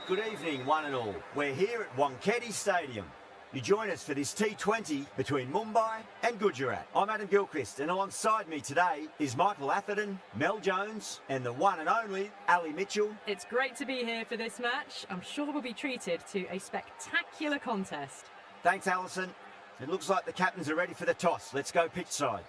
Good evening, one and all. We're here at Wankhede Stadium. You join us for this T20 between Mumbai and Gujarat. I'm Adam Gilchrist, and alongside me today is Michael Atherton, Mel Jones, and the one and only Ali Mitchell. It's great to be here for this match. I'm sure we'll be treated to a spectacular contest. Thanks, Alison. It looks like the captains are ready for the toss. Let's go pitch side.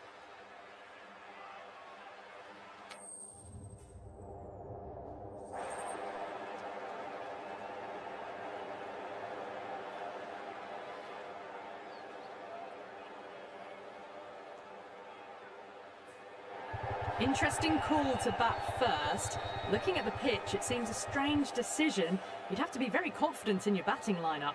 Interesting call to bat first. Looking at the pitch, it seems a strange decision. You'd have to be very confident in your batting lineup.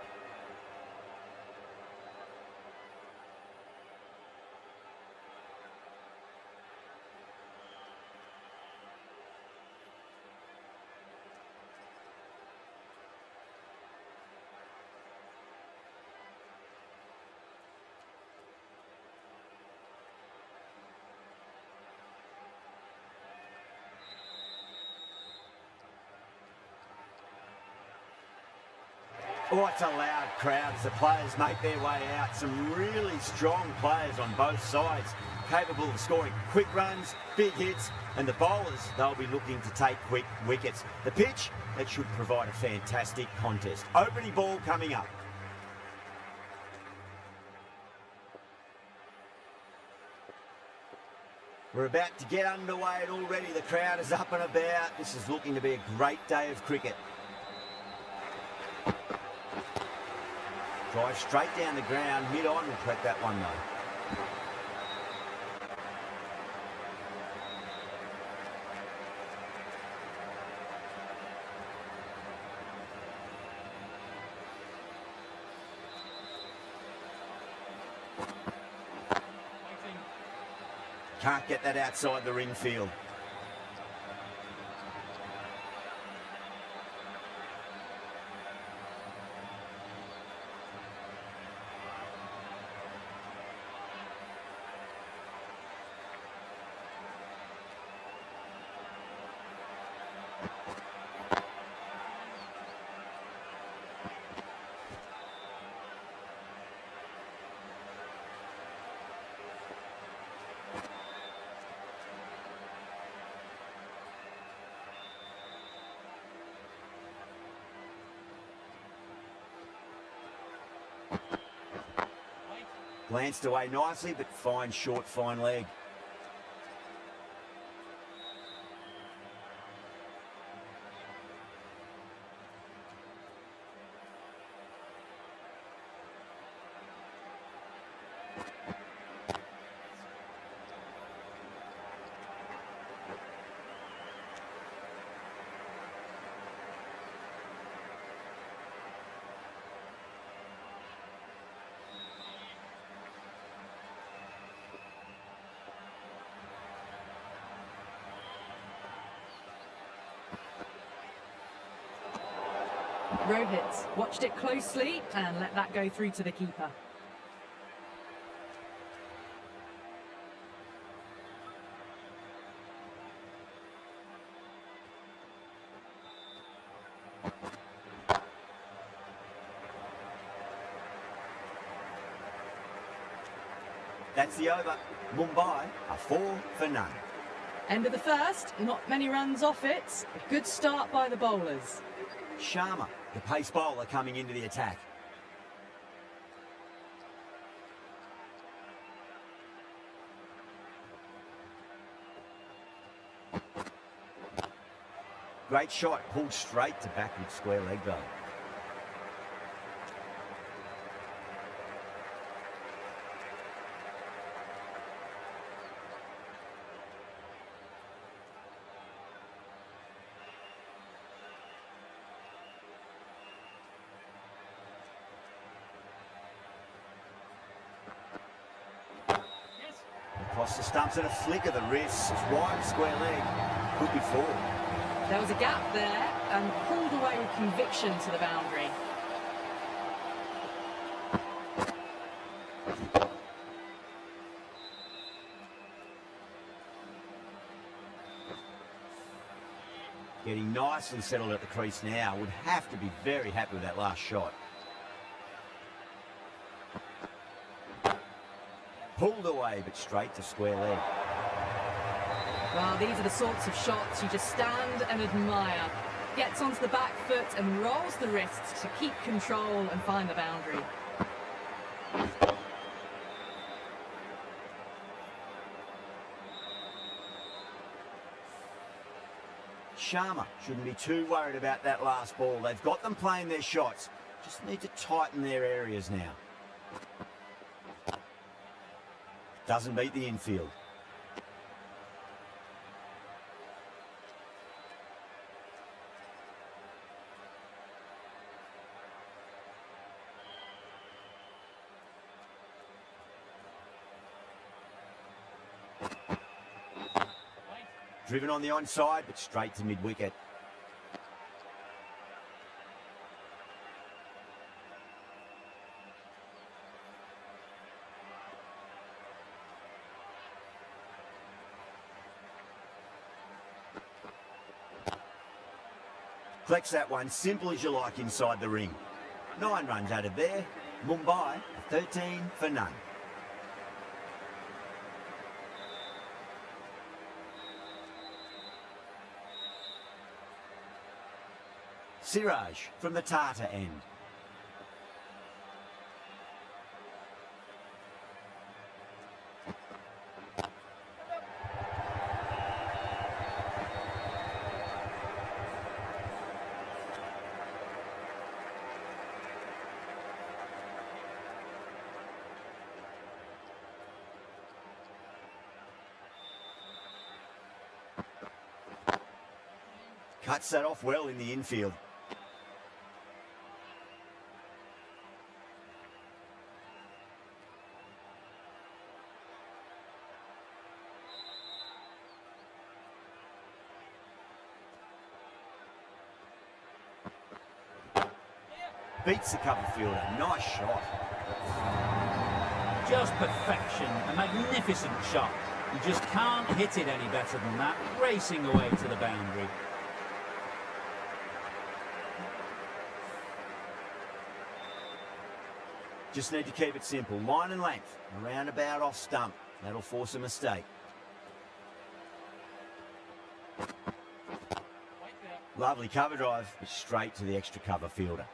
Oh, it's a loud crowd as the players make their way out. Some really strong players on both sides, capable of scoring quick runs, big hits, and the bowlers, they'll be looking to take quick wickets. The pitch, that should provide a fantastic contest. Opening ball coming up. We're about to get underway and already the crowd is up and about. This is looking to be a great day of cricket. Drive straight down the ground, mid-on, will collect that one though. Can't get that outside the ring field. Glanced away nicely, but fine short, fine leg. Rohit watched it closely and let that go through to the keeper. That's the over. Mumbai are 4 for none. End of the first, not many runs off it. A good start by the bowlers. Sharma, the pace bowler, coming into the attack. Great shot, pulled straight to backward square leg though. Across the stumps and a flick of the wrist. It's wide square leg. Could be 4. There was a gap there and pulled away with conviction to the boundary. Getting nicely settled at the crease now. Would have to be very happy with that last shot. Pulled away, but straight to square leg. Well, these are the sorts of shots you just stand and admire. Gets onto the back foot and rolls the wrists to keep control and find the boundary. Sharma shouldn't be too worried about that last ball. They've got them playing their shots. Just need to tighten their areas now. Doesn't beat the infield. Driven on the onside, but straight to mid-wicket. Collects that one, simple as you like inside the ring. 9 runs added there. Mumbai, 13 for none. Siraj from the Tata end. Cuts that off well in the infield. Beats the cover fielder. Nice shot. Just perfection. A magnificent shot. You just can't hit it any better than that. Racing away to the boundary. Just need to keep it simple. Line and length. Around about off stump. That'll force a mistake. Lovely cover drive. Straight to the extra cover fielder.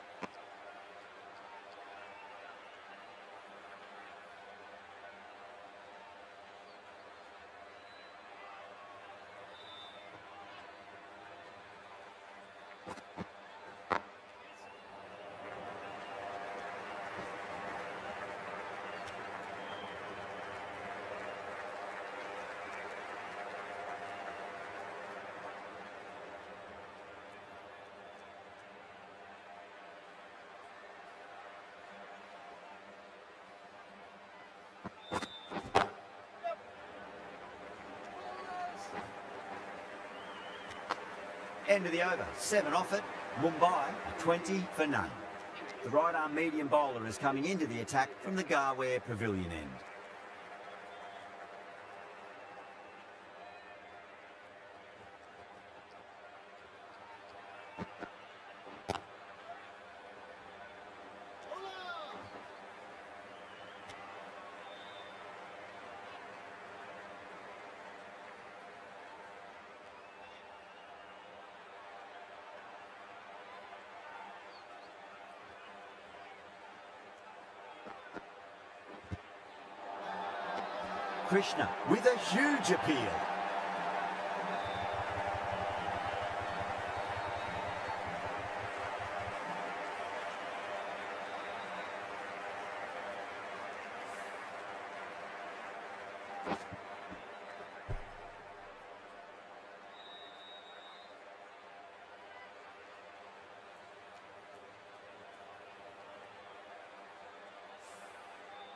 End of the over. 7 off it. Mumbai, 20 for none. The right arm medium bowler is coming into the attack from the Garware Pavilion end. Krishna with a huge appeal.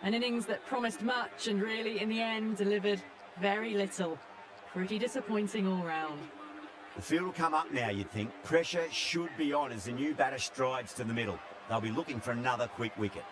An innings that promised much and really, in the end, delivered very little. Pretty disappointing all round. The field will come up now, you'd think. Pressure should be on as the new batter strides to the middle. They'll be looking for another quick wicket.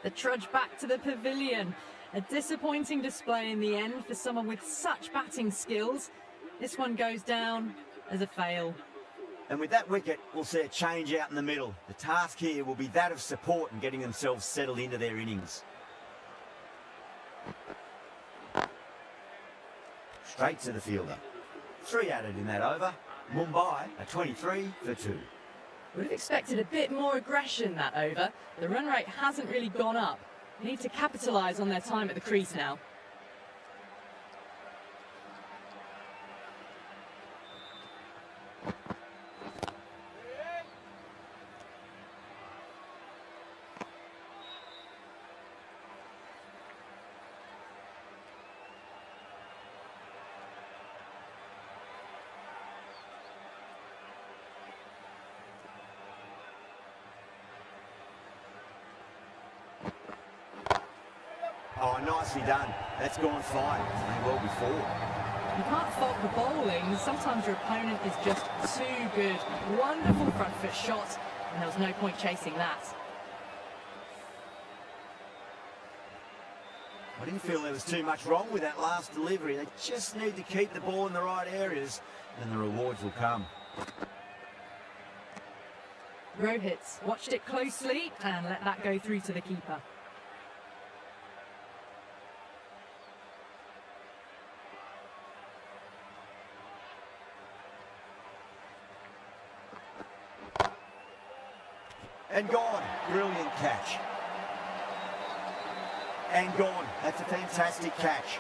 The trudge back to the pavilion. A disappointing display in the end for someone with such batting skills. This one goes down as a fail. And with that wicket, we'll see a change out in the middle. The task here will be that of support and getting themselves settled into their innings. Straight to the fielder. 3 added in that over. Mumbai are 23 for 2. Would have expected a bit more aggression that over. The run rate hasn't really gone up. They need to capitalise on their time at the crease now. Oh, nicely done. That's gone fine. Playing well before. You can't fault the bowling. Sometimes your opponent is just too good. Wonderful front foot shot, and there was no point chasing that. I didn't feel there was too much wrong with that last delivery. They just need to keep the ball in the right areas, and the rewards will come. Rohit watched it closely and let that go through to the keeper. And gone. Brilliant catch. And gone. That's a fantastic catch.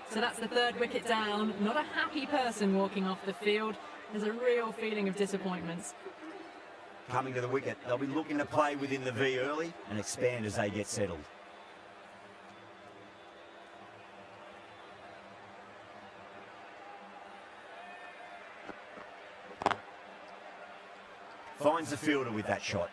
So that's the third wicket down. Not a happy person walking off the field. There's a real feeling of disappointment. Coming to the wicket, they'll be looking to play within the V early and expand as they get settled. Finds the fielder with that shot.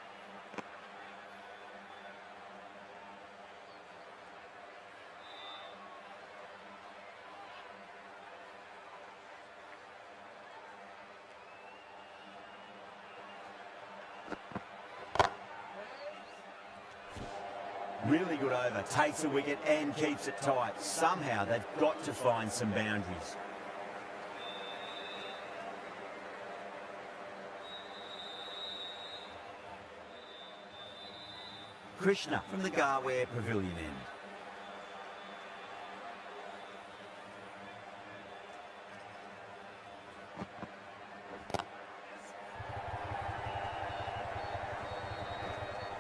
Really good over, takes a wicket and keeps it tight. Somehow they've got to find some boundaries. Krishna from the Garware Pavilion end.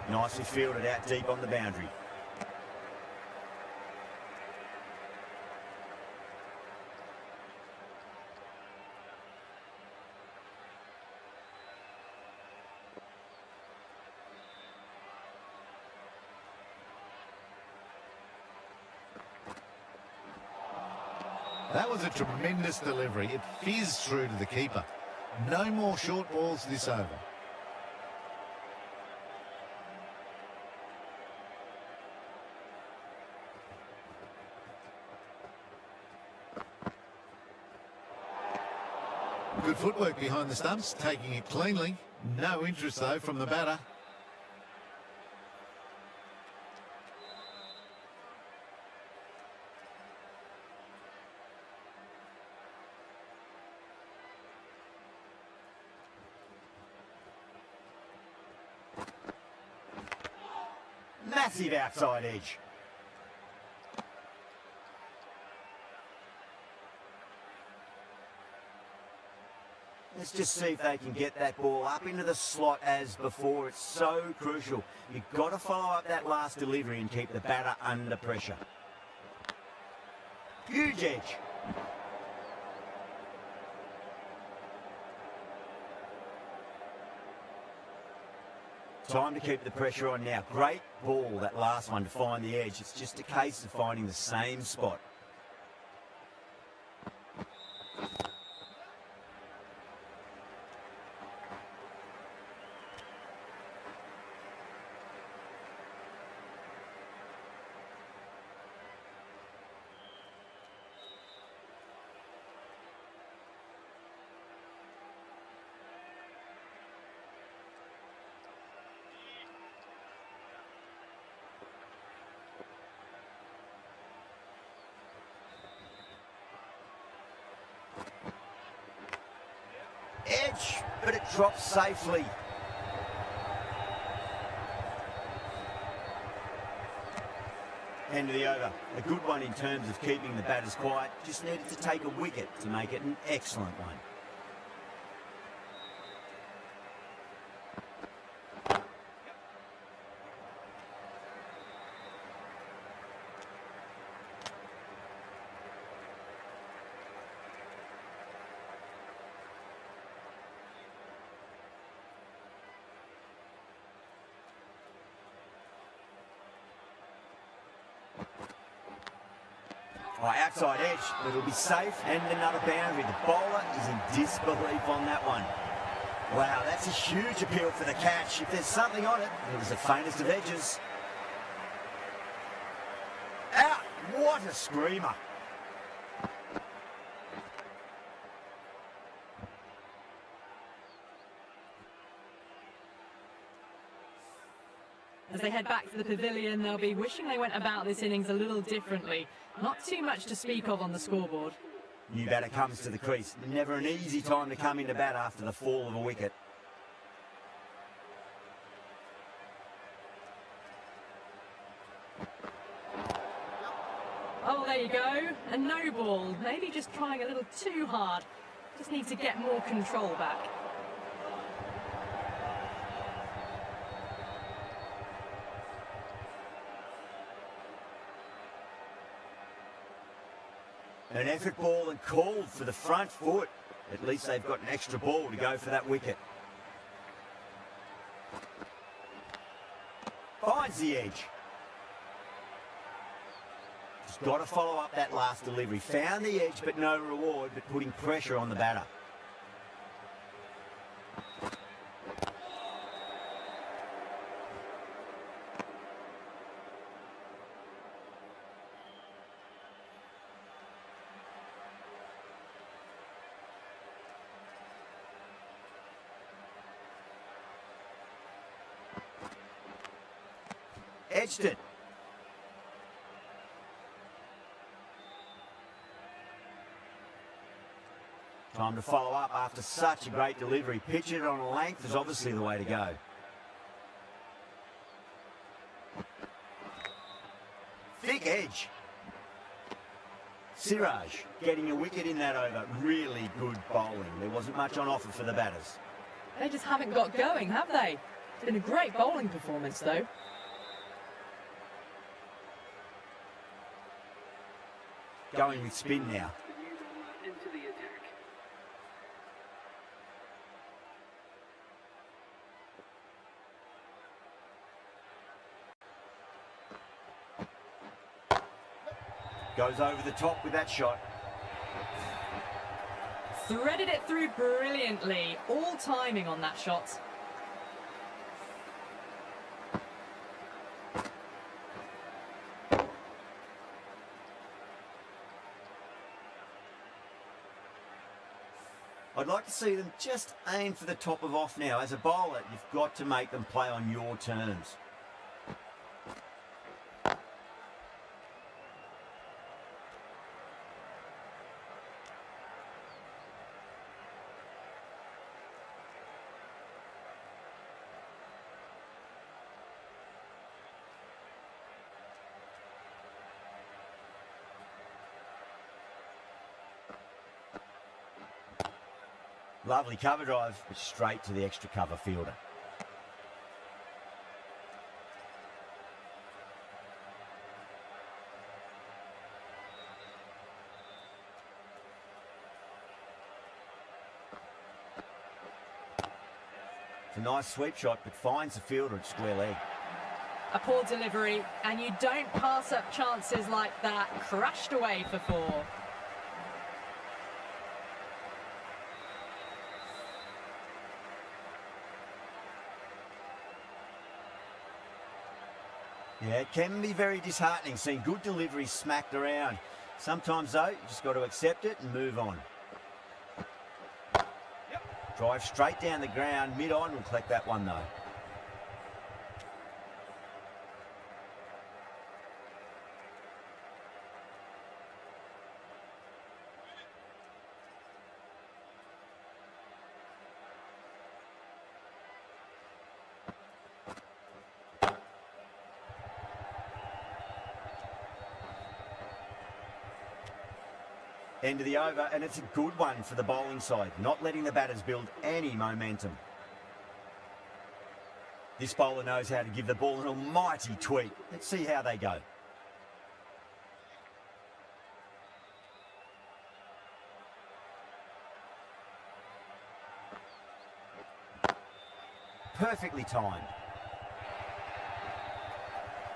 Nicely fielded out deep on the boundary. That was a tremendous delivery. It fizzed through to the keeper. No more short balls this over. Good footwork behind the stumps, taking it cleanly. No interest, though, from the batter. Massive outside edge. Let's just see if they can get that ball up into the slot as before. It's so crucial. You've got to follow up that last delivery and keep the batter under pressure. Huge edge. Time to keep the pressure on now. Great ball, that last one, to find the edge. It's just a case of finding the same spot. but it drops safely. End of the over. A good one in terms of keeping the batters quiet. Just needed to take a wicket to make it an excellent one. Oh, outside edge, but it'll be safe and another boundary. The bowler is in disbelief on that one. Wow, that's a huge appeal for the catch. If there's something on it, it was the faintest of edges. Out! What a screamer. As they head back to the pavilion, they'll be wishing they went about this innings a little differently. Not too much to speak of on the scoreboard. New batter comes to the crease. Never an easy time to come into bat after the fall of a wicket. Oh, there you go. A no ball. Maybe just trying a little too hard. Just need to get more control back. An effort ball and called for the front foot. At least they've got an extra ball to go for that wicket. Finds the edge. Just got to follow up that last delivery. Found the edge but no reward, but putting pressure on the batter. Edged it. Time to follow up after such a great delivery. Pitch it on length is obviously the way to go. Thick edge. Siraj getting a wicket in that over. Really good bowling. There wasn't much on offer for the batters. They just haven't got going, have they? It's been a great bowling performance, though. Going with spin now. Into the attack. Goes over the top with that shot. Threaded it through brilliantly. All timing on that shot. I'd like to see them just aim for the top of off now. As a bowler, you've got to make them play on your terms. Lovely cover drive, but straight to the extra cover fielder. It's a nice sweep shot, but finds the fielder at square leg. A poor delivery, and you don't pass up chances like that. Crashed away for 4. Yeah, it can be very disheartening seeing good deliveries smacked around. Sometimes, though, you just got to accept it and move on. Drive straight down the ground, mid-on, will collect that one, though. End of the over, and it's a good one for the bowling side, not letting the batters build any momentum. This bowler knows how to give the ball an almighty tweak. Let's see how they go. Perfectly timed.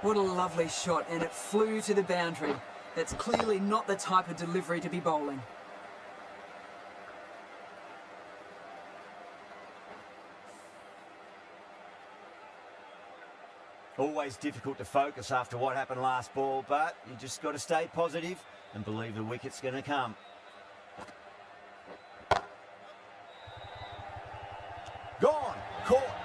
What a lovely shot, and it flew to the boundary. That's clearly not the type of delivery to be bowling. Always difficult to focus after what happened last ball, but you just got to stay positive and believe the wicket's going to come. Gone, caught.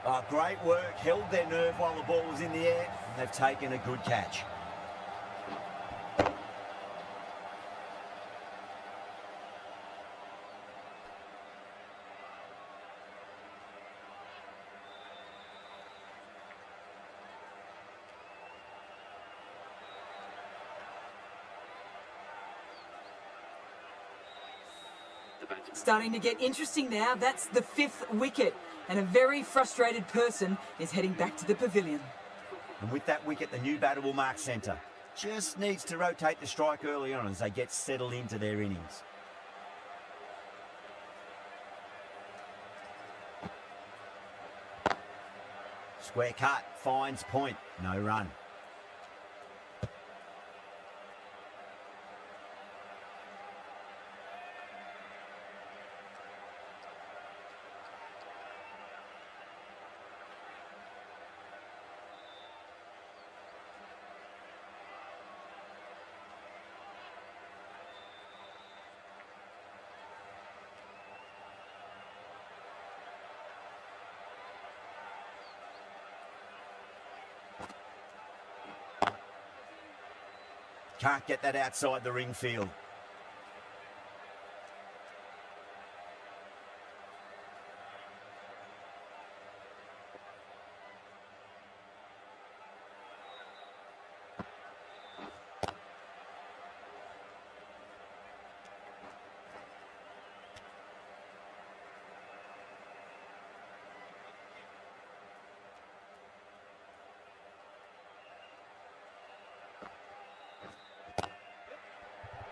Oh, great work, held their nerve while the ball was in the air, and they've taken a good catch. Starting to get interesting now. That's the 5th wicket, and a very frustrated person is heading back to the pavilion. And with that wicket, the new batter will mark centre. Just needs to rotate the strike early on as they get settled into their innings. Square cut, finds point, no run. Can't get that outside the ring field.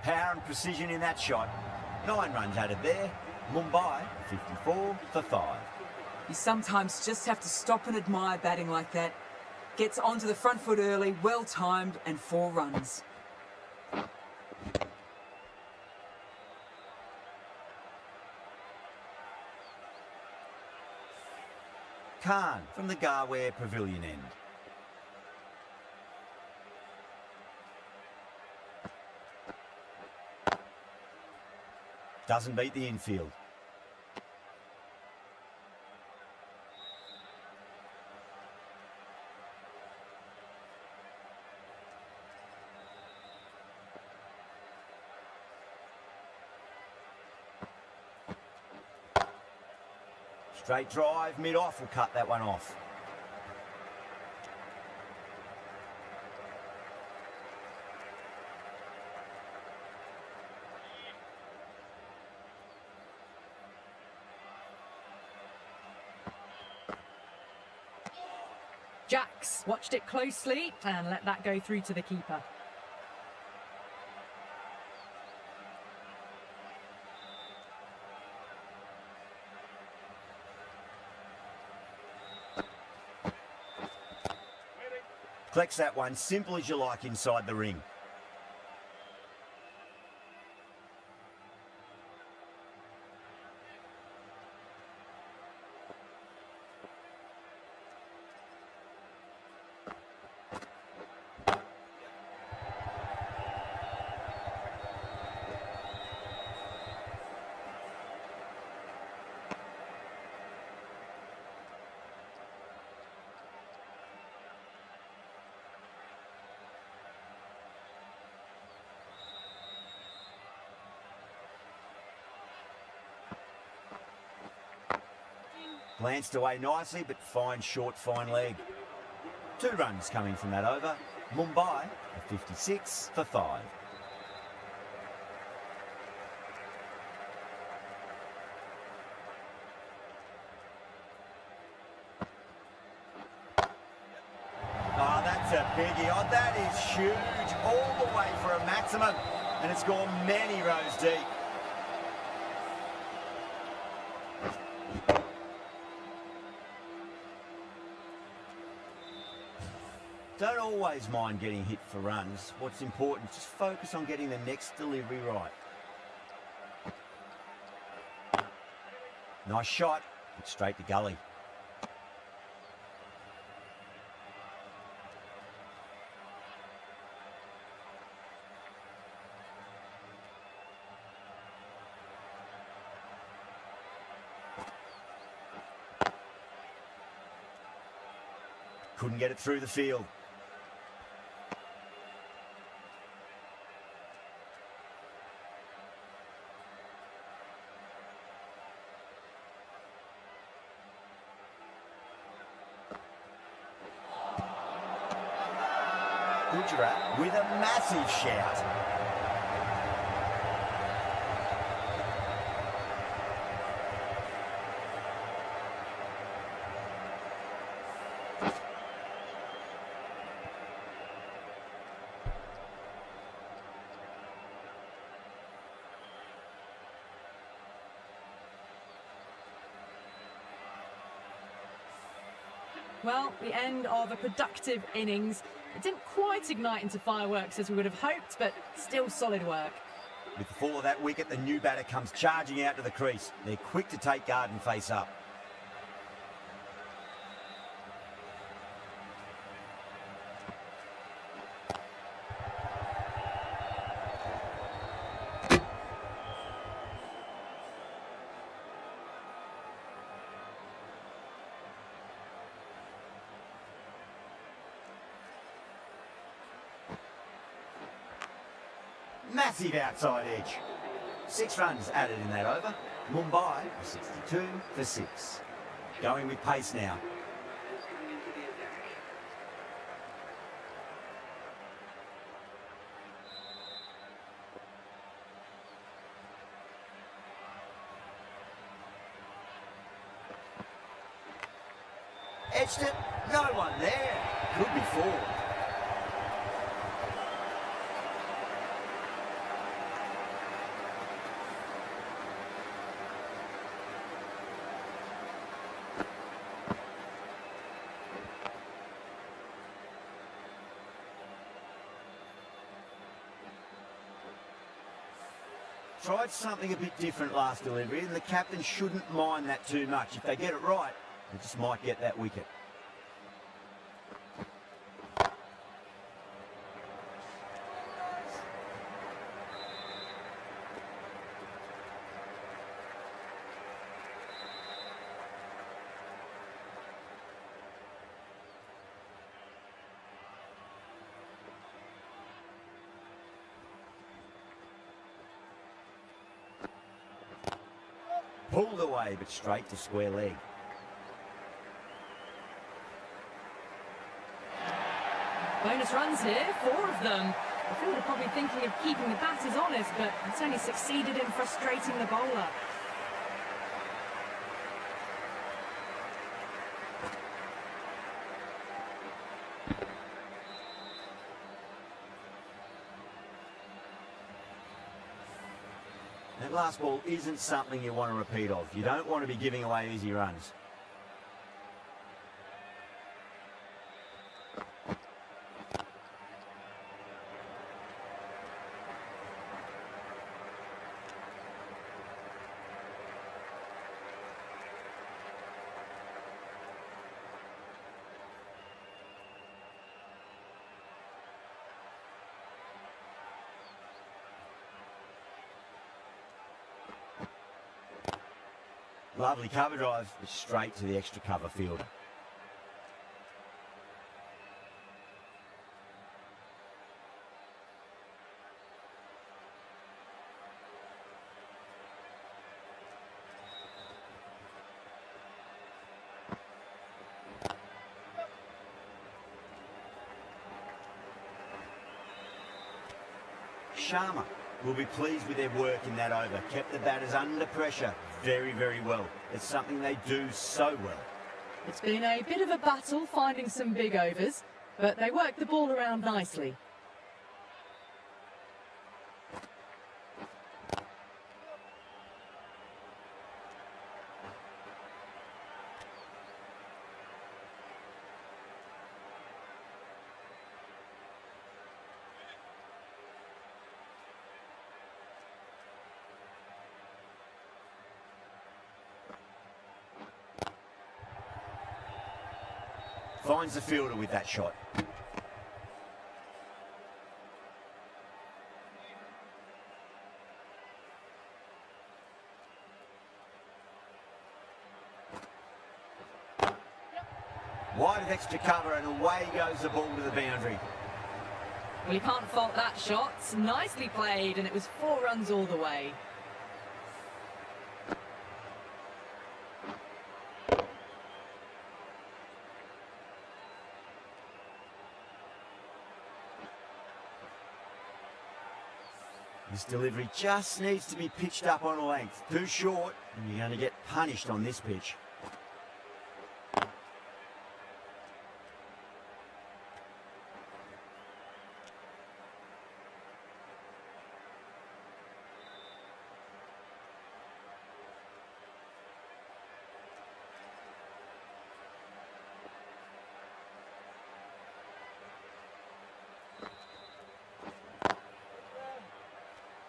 Power and precision in that shot. 9 runs added there. Mumbai, 54 for 5. You sometimes just have to stop and admire batting like that. Gets onto the front foot early, well timed, and 4 runs. Khan from the Garware Pavilion end. Doesn't beat the infield. Straight drive, mid-off will cut that one off. Jacks watched it closely and let that go through to the keeper. Collects that one, simple as you like inside the ring. Glanced away nicely, but fine short, fine leg. 2 runs coming from that over. Mumbai are 56 for 5. Oh, that's a biggie. Oh, that is huge. All the way for a maximum. And it's gone many rows deep. Don't always mind getting hit for runs. What's important is just focus on getting the next delivery right. Nice shot, but straight to gully. Couldn't get it through the field. Gujarat with a massive shout. Well, the end of a productive innings. It didn't quite ignite into fireworks as we would have hoped, but still solid work. With the fall of that wicket, the new batter comes charging out to the crease. They're quick to take guard and face up. Massive outside edge. 6 runs added in that over. Mumbai 62 for 6. Going with pace now. Is coming into the attack. Edged it. No one there. Could be forward. Tried something a bit different last delivery, and the captain shouldn't mind that too much. If they get it right, they just might get that wicket. Pulled away, but straight to square leg. Bonus runs here, 4 of them. The fielder probably thinking of keeping the batters honest, but it's only succeeded in frustrating the bowler. That last ball isn't something you want to repeat of. You don't want to be giving away easy runs. Lovely cover drive, but straight to the extra cover fielder. Sharma will be pleased with their work in that over. Kept the batters under pressure very, very well. It's something they do so well. It's been a bit of a battle finding some big overs, but they worked the ball around nicely. Finds the fielder with that shot. Wide of extra cover and away goes the ball to the boundary. Well, you can't fault that shot. Nicely played, and it was 4 runs all the way. This delivery just needs to be pitched up on a length. Too short, and you're going to get punished on this pitch.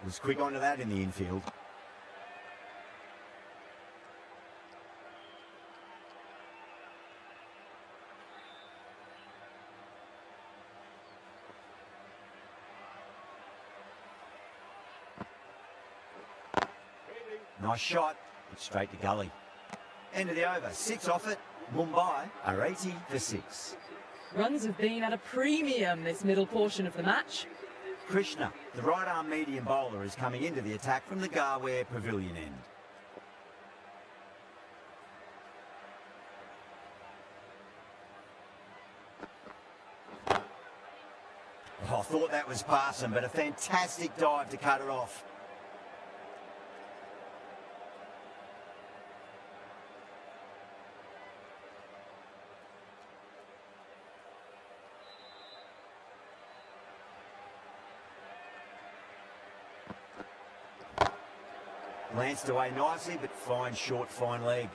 Was quick onto that in the infield. Nice shot, but straight to gully. End of the over, 6 off it. Mumbai are 80 for 6. Runs have been at a premium this middle portion of the match. Krishna, the right-arm medium bowler, is coming into the attack from the Garware Pavilion end. Oh, I thought that was passing, but a fantastic dive to cut it off. Lanced away nicely, but fine short, fine leg.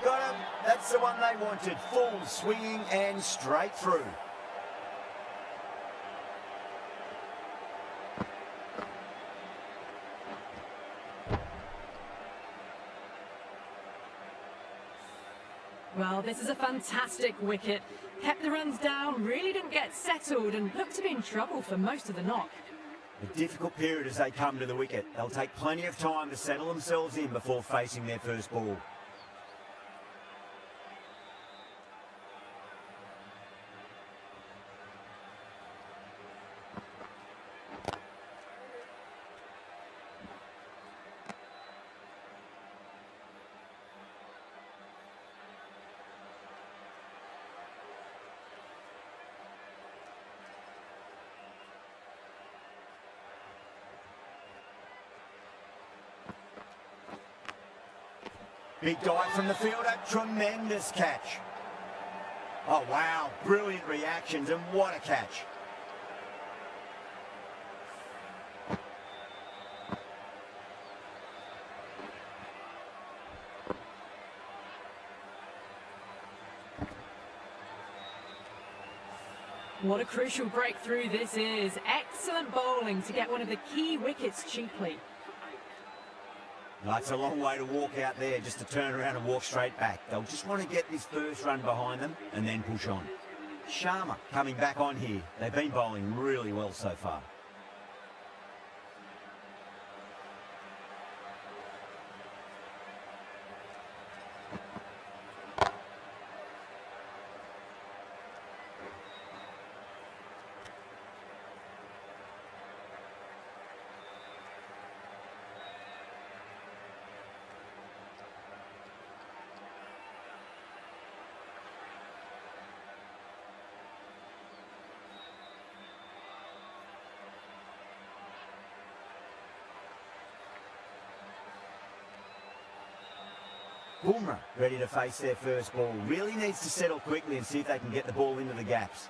Got him. That's the one they wanted. Full swinging and straight through. Well, this is a fantastic wicket. Kept the runs down, really didn't get settled, and looked to be in trouble for most of the knock. A difficult period as they come to the wicket. They'll take plenty of time to settle themselves in before facing their first ball. Big dive from the fielder, tremendous catch. Oh wow, brilliant reactions and what a catch. What a crucial breakthrough this is. Excellent bowling to get one of the key wickets cheaply. That's a long way to walk out there just to turn around and walk straight back. They'll just want to get this first run behind them and then push on. Sharma coming back on here. They've been bowling really well so far. Bumrah ready to face their first ball. Really needs to settle quickly and see if they can get the ball into the gaps.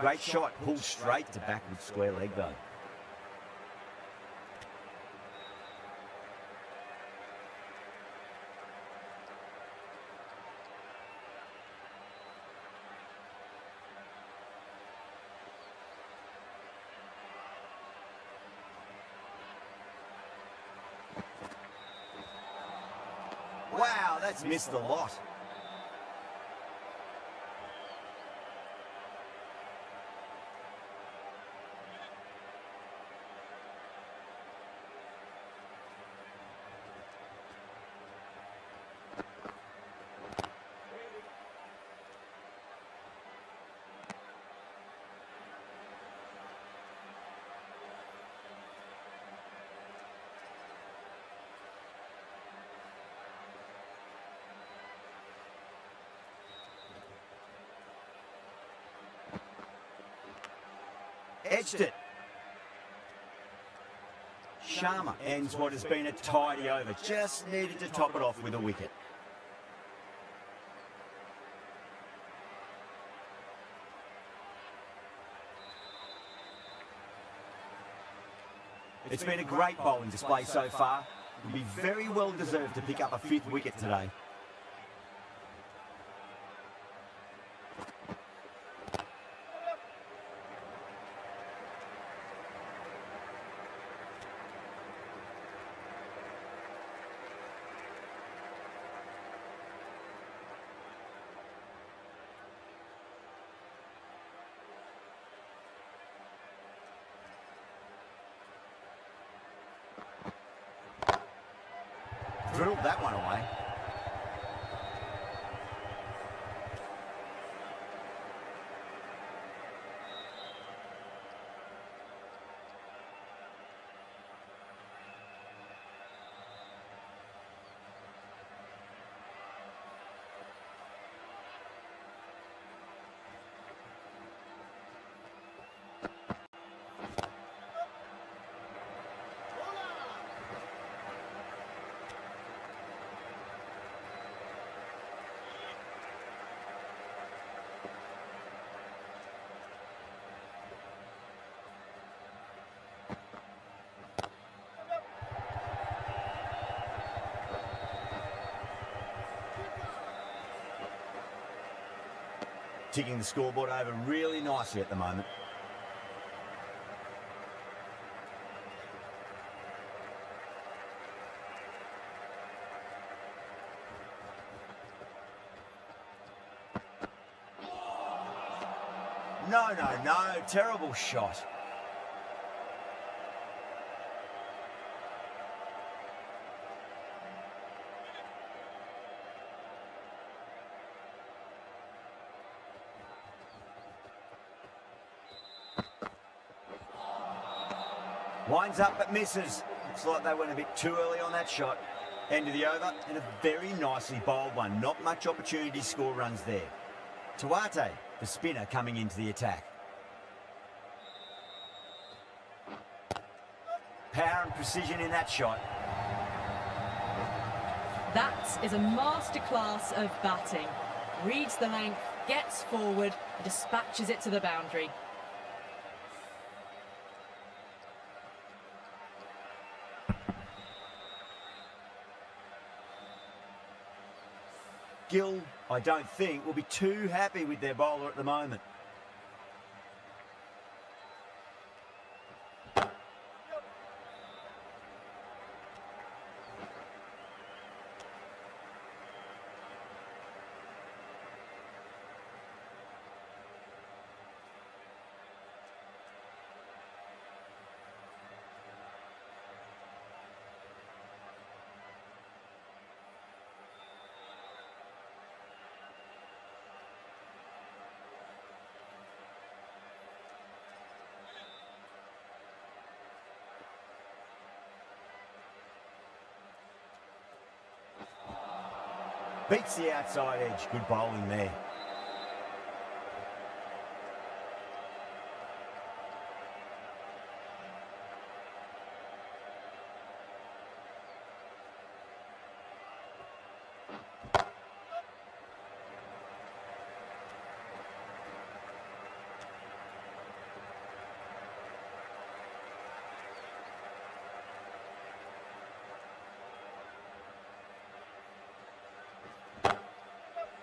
Great shot, pulled straight to backward square leg though. Wow, that's missed a lot. Edged it. Sharma ends what has been a tidy over. Just needed to top it off with a wicket. It's been a great bowling display so far. It'll be very well deserved to pick up a fifth wicket today. Drilled that one away. Ticking the scoreboard over really nicely at the moment. No, terrible shot. Winds up but misses. Looks like they went a bit too early on that shot. End of the over and a very nicely bowled one. Not much opportunity to score runs there. Tuate, the spinner, coming into the attack. Power and precision in that shot. That is a masterclass of batting. reads the length, gets forward, and dispatches it to the boundary. Gill, I don't think, will be too happy with their bowler at the moment. Beats the outside edge. Good bowling there.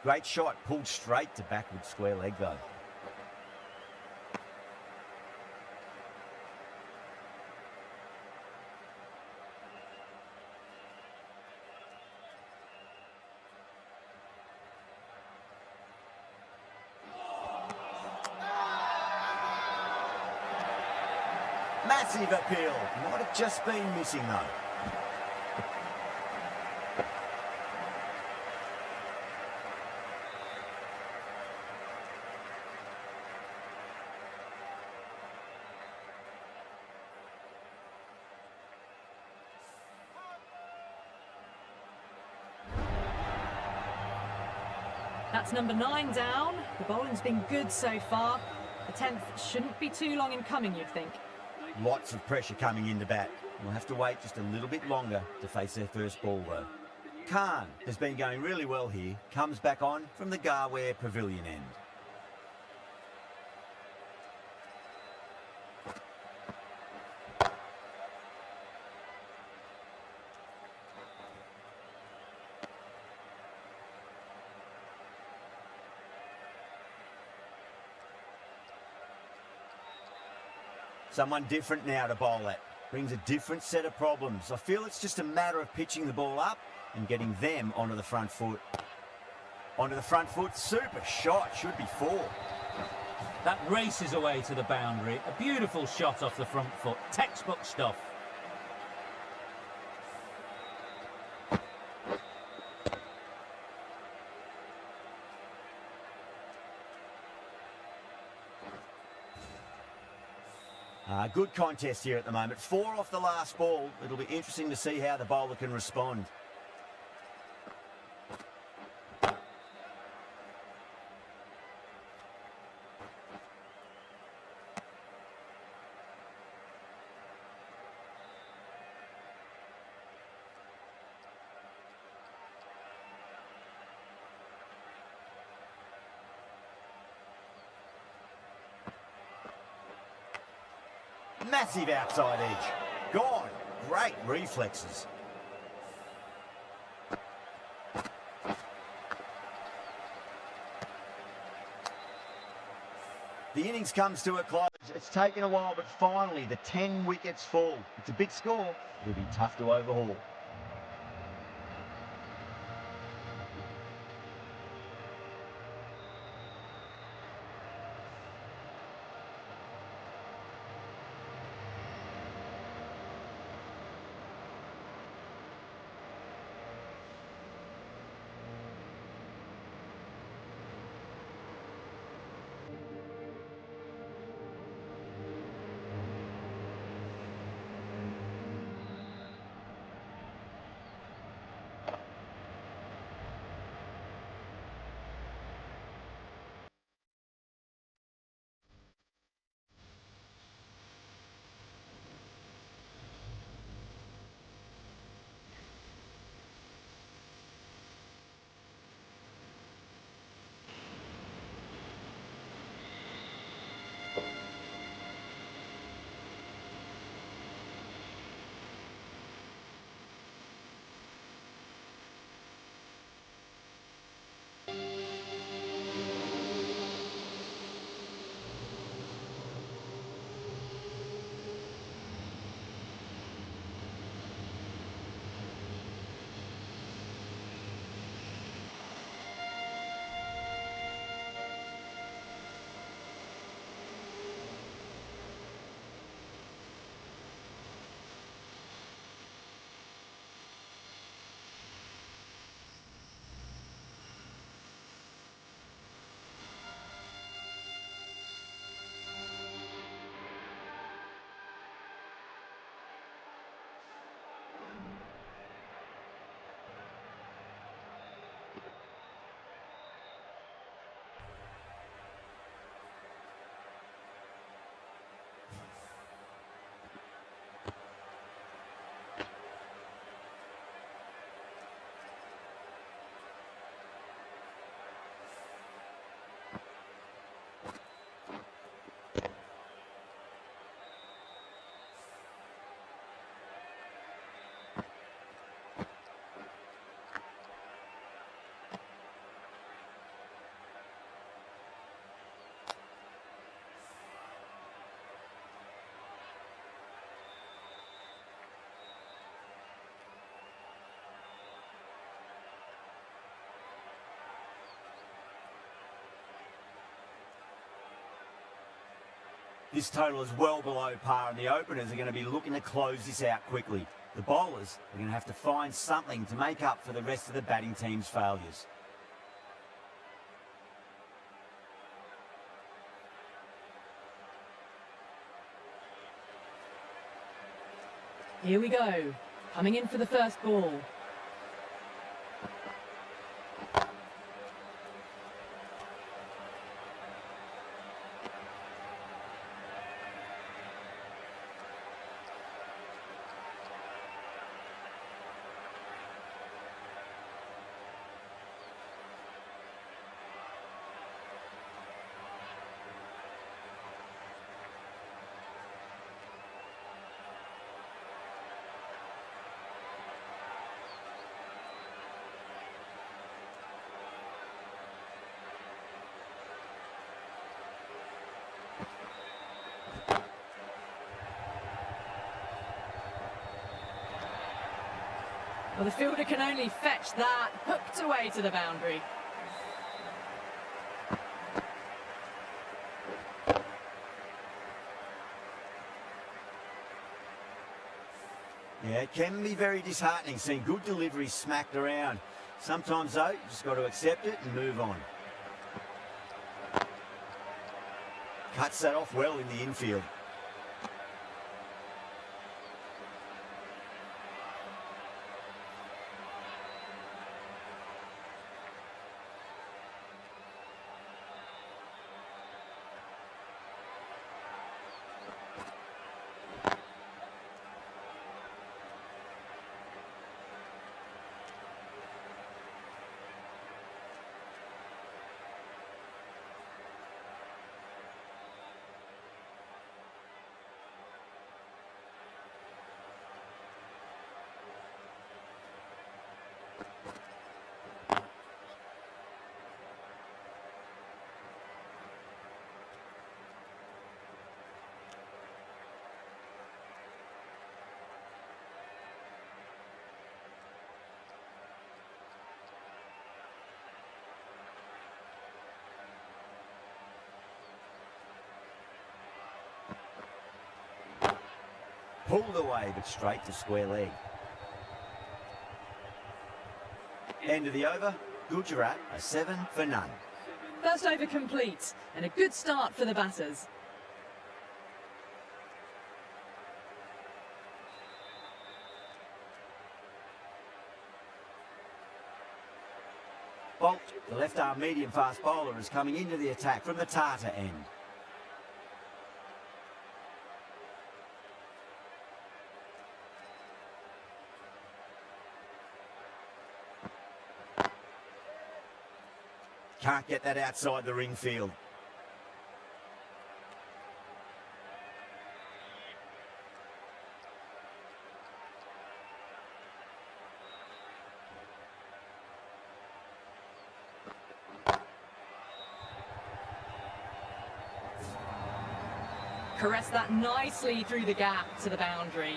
Great shot, pulled straight to backward square leg though. Massive appeal. Might have just been missing though. That's number 9 down. The bowling's been good so far. The 10th shouldn't be too long in coming, you'd think. Lots of pressure coming into bat. We'll have to wait just a little bit longer to face their first ball though. Khan has been going really well here. Comes back on from the Garware Pavilion end. Someone different now to bowl at. Brings a different set of problems. I feel it's just a matter of pitching the ball up and getting them onto the front foot. Onto the front foot, super shot, should be 4. That races away to the boundary. A beautiful shot off the front foot. Textbook stuff. Good contest here at the moment. 4 off the last ball. It'll be interesting to see how the bowler can respond. Massive outside edge. Gone. Great reflexes. The innings comes to a close. It's taken a while, but finally the 10 wickets fall. It's a big score. It'll be tough to overhaul. This total is well below par, and the openers are going to be looking to close this out quickly. The bowlers are going to have to find something to make up for the rest of the batting team's failures. Here we go. Coming in for the first ball. Well, the fielder can only fetch that, hooked away to the boundary. Yeah, it can be very disheartening seeing good deliveries smacked around. Sometimes, though, you just got to accept it and move on. Cuts that off well in the infield. Pulled away, but straight to square leg. End of the over. Gujarat, a 7 for none. First over complete, and a good start for the batters. Bolt, the left-arm medium-fast bowler, is coming into the attack from the Tata end. Can't get that outside the ring field. Caress that nicely through the gap to the boundary.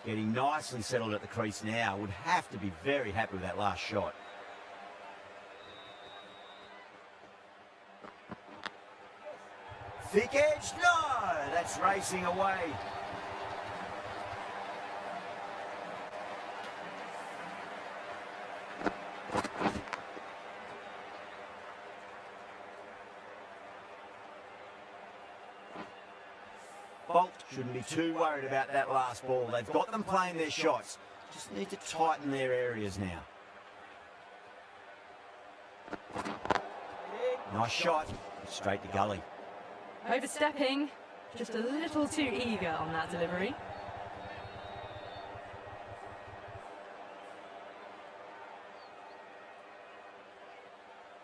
Getting nicely settled at the crease now. Would have to be very happy with that last shot. Thick edge, no! That's racing away. Bolt shouldn't be too worried about that last ball. They've got them playing their shots. Just need to tighten their areas now. Nice shot. Straight to gully. Overstepping, just a little too eager on that delivery.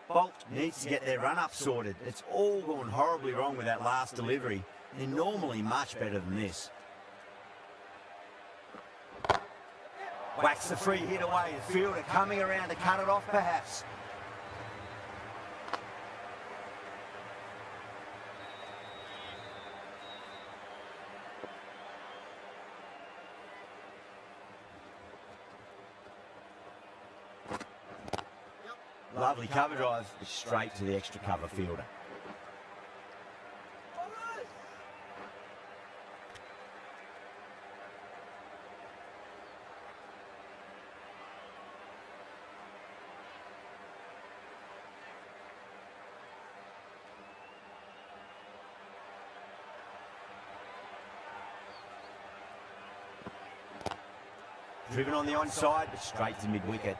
Bolt needs to get their run-up sorted. It's all gone horribly wrong with that last delivery. They're normally much better than this. Whacks the free hit away. The fielder coming around to cut it off perhaps. Lovely cover drive, straight to the extra cover fielder. Driven on the onside, but straight to mid-wicket.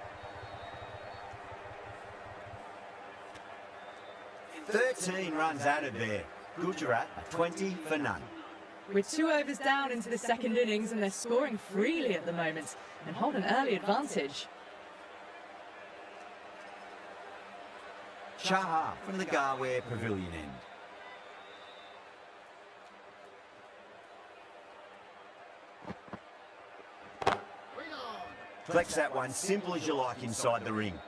13 runs added there. Gujarat, a 20 for none. We're 2 overs down into the second innings and they're scoring freely at the moment and hold an early advantage. Chahar from the Garware Pavilion end. Flex that one, simple as you like inside the ring.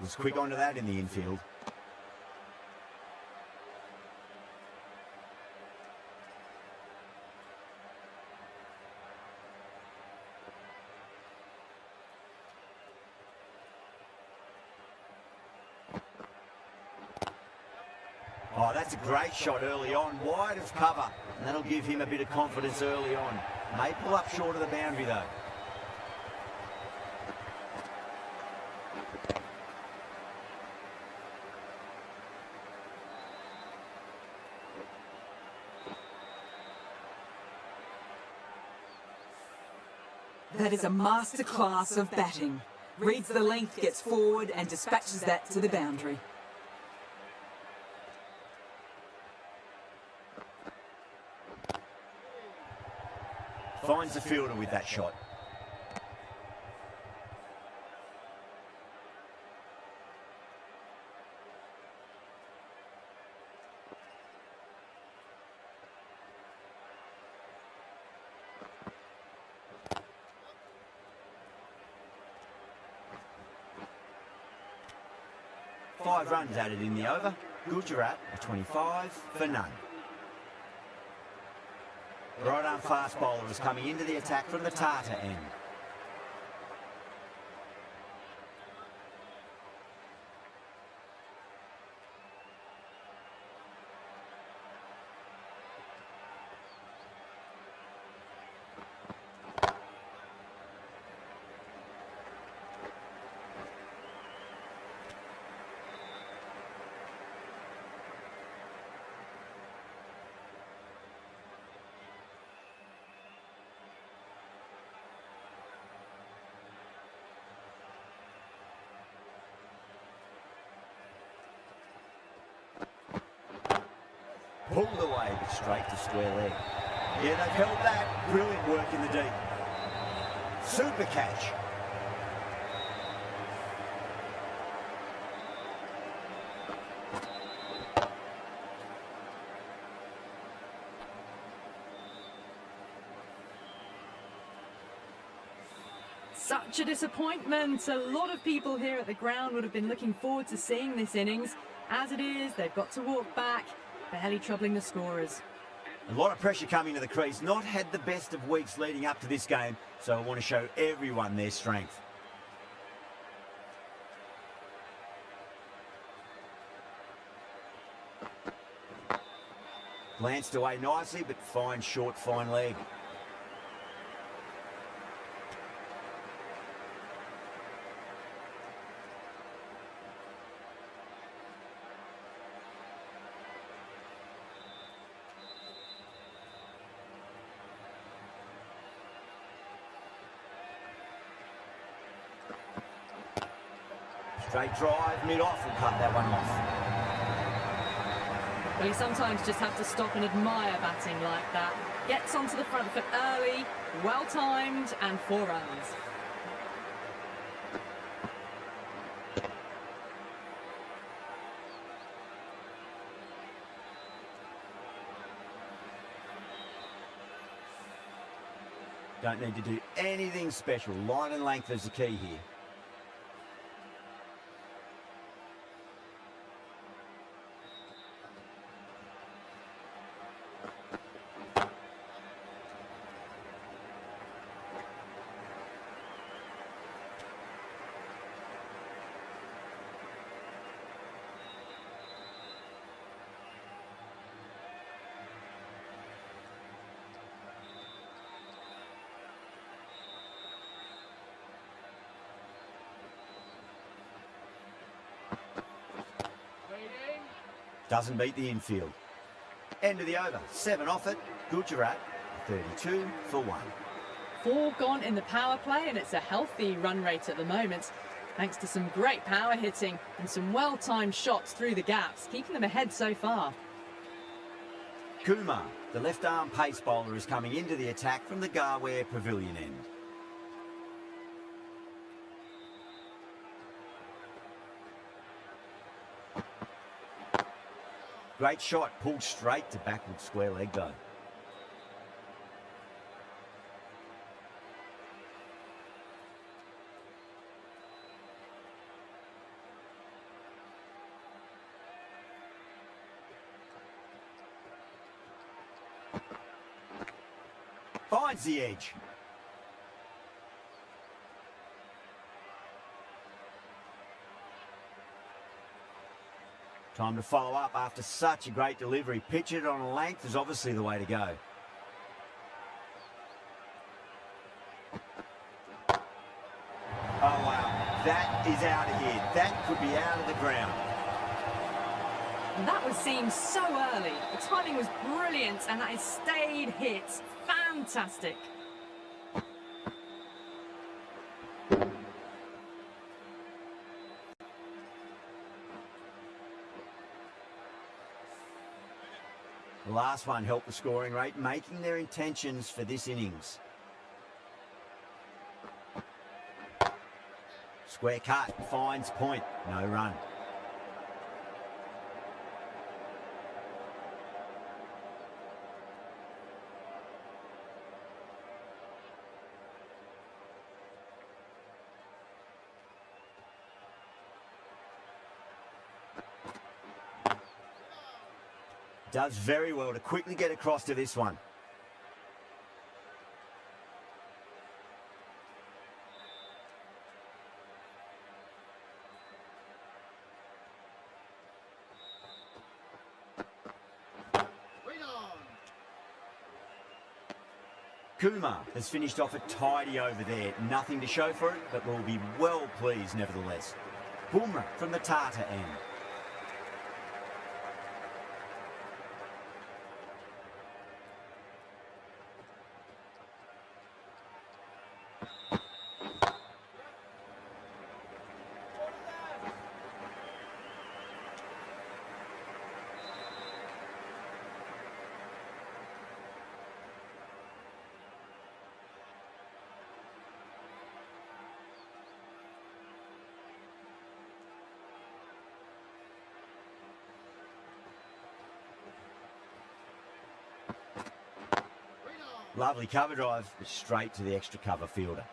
Was quick onto that in the infield. Oh, that's a great shot early on, wide of cover, and that'll give him a bit of confidence early on. May pull up short of the boundary though. That is a masterclass of batting. Reads the length, gets forward and dispatches that to the boundary. Finds the fielder with that shot. Five runs added in the over. Gujarat, a 25 for none. Right arm fast bowler is coming into the attack from the Tata end. Pulled away, but straight to square leg. Yeah, they've held that. Brilliant work in the deep. Super catch. Such a disappointment. A lot of people here at the ground would have been looking forward to seeing this innings. As it is, they've got to walk back, barely troubling the scorers. A lot of pressure coming to the crease. Not had the best of weeks leading up to this game, so I want to show everyone their strength. Glanced away nicely, but fine short, fine leg. Straight drive, mid-off, will cut that one off. Well, you sometimes just have to stop and admire batting like that. Gets onto the front foot early, well timed, and 4 runs. Don't need to do anything special. Line and length is the key here. Doesn't beat the infield. End of the over. 7 off it. Gujarat, 32 for 1. 4 gone in the power play, and it's a healthy run rate at the moment, thanks to some great power hitting and some well-timed shots through the gaps, keeping them ahead so far. Kumar, the left-arm pace bowler, is coming into the attack from the Garware Pavilion end. Great shot, pulled straight to backward square leg though. Finds the edge. Time to follow up after such a great delivery. Pitch it on a length is obviously the way to go. Oh wow, that is out of here. That could be out of the ground. And that was seen so early. The timing was brilliant, and that is stayed hit. Fantastic. The last one helped the scoring rate, making their intentions for this innings. Square cut, finds point, no run. Does very well to quickly get across to this one. Kumar has finished off a tidy over there. Nothing to show for it, but will be well pleased nevertheless. Bumrah from the Tata end. Lovely cover drive, but straight to the extra cover fielder.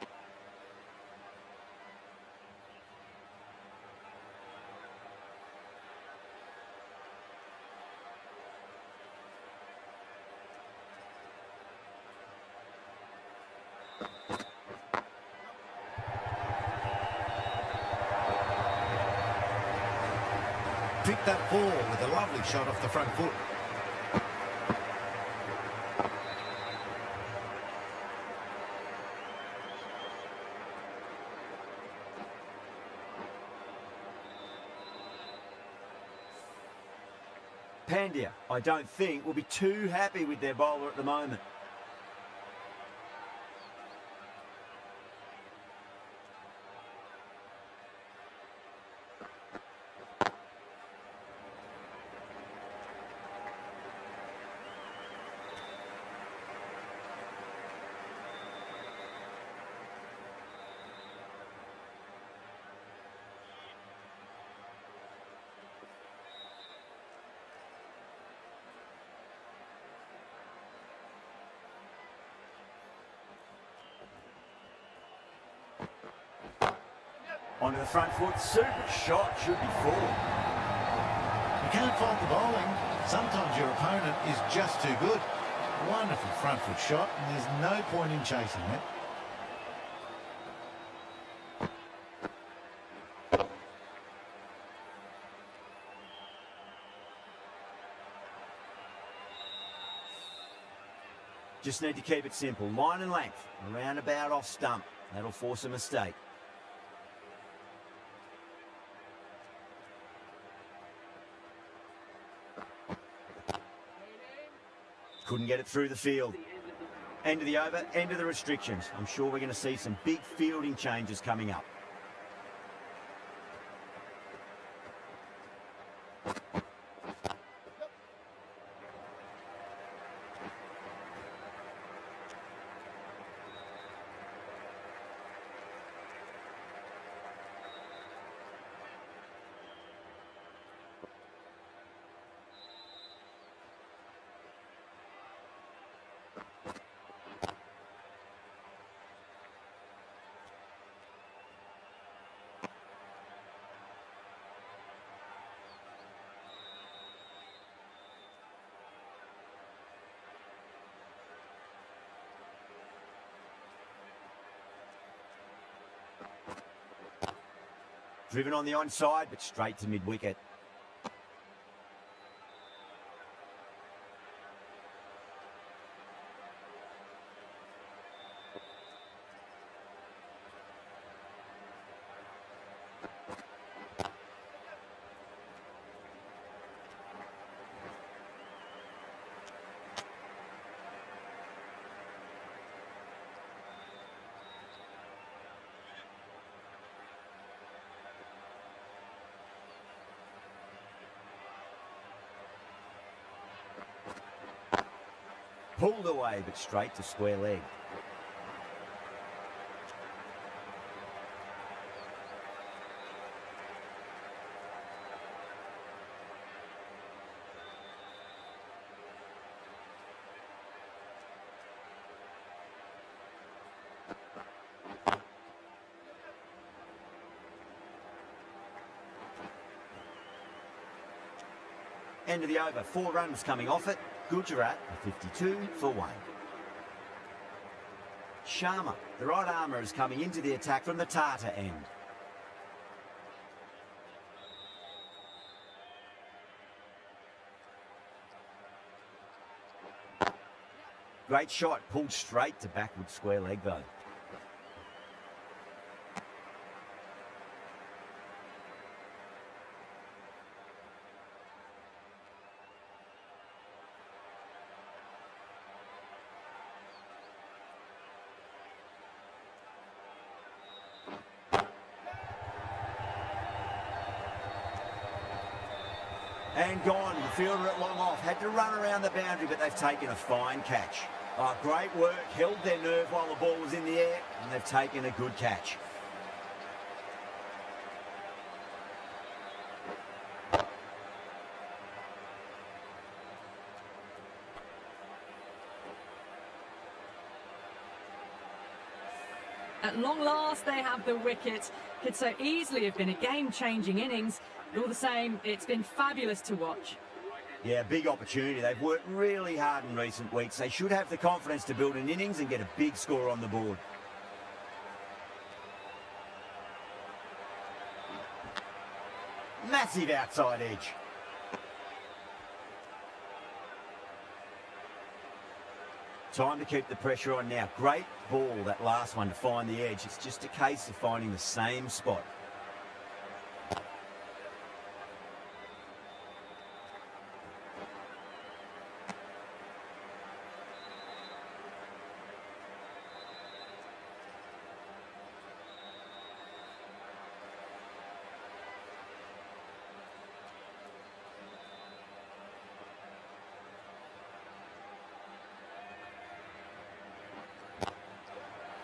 Picked that ball with a lovely shot off the front foot. Pandya, I don't think, will be too happy with their bowler at the moment. Onto the front foot, super shot, should be four. You can't fault the bowling. Sometimes your opponent is just too good. Wonderful front foot shot, and there's no point in chasing it. Just need to keep it simple. Line and length, around about off stump. That'll force a mistake. Couldn't get it through the field. End of the over, end of the restrictions. I'm sure we're going to see some big fielding changes coming up. Driven on the onside, but straight to mid-wicket. Pulled away, but straight to square leg. End of the over, 4 runs coming off it. Gujarat, 52 for 1. Sharma, the right armour, is coming into the attack from the Tata end. Great shot, pulled straight to backward square leg though. And gone. The fielder at long off. Had to run around the boundary, but they've taken a fine catch. Oh, great work. Held their nerve while the ball was in the air, and they've taken a good catch. At long last, they have the wicket. Could so easily have been a game-changing innings. But all the same, it's been fabulous to watch. Yeah, big opportunity. They've worked really hard in recent weeks. They should have the confidence to build an innings and get a big score on the board. Massive outside edge. Time to keep the pressure on now. Great ball, that last one, to find the edge. It's just a case of finding the same spot.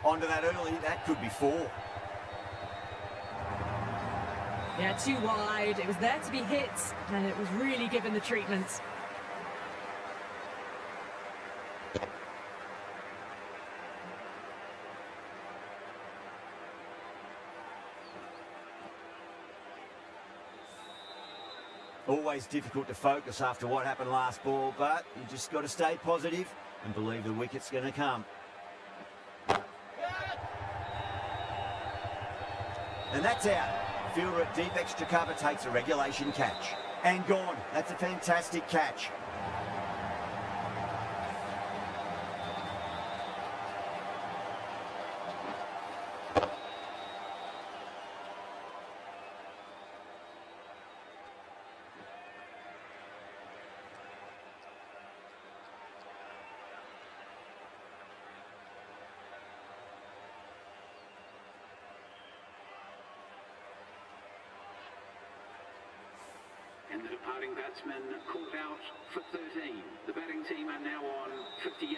Onto that early, that could be 4. Yeah, too wide. It was there to be hit, and it was really given the treatment. Always difficult to focus after what happened last ball, but you just got to stay positive and believe the wicket's going to come. And that's out. Fielder at deep extra cover takes a regulation catch. And gone. That's a fantastic catch. And the departing batsman called out for 13. The batting team are now on 58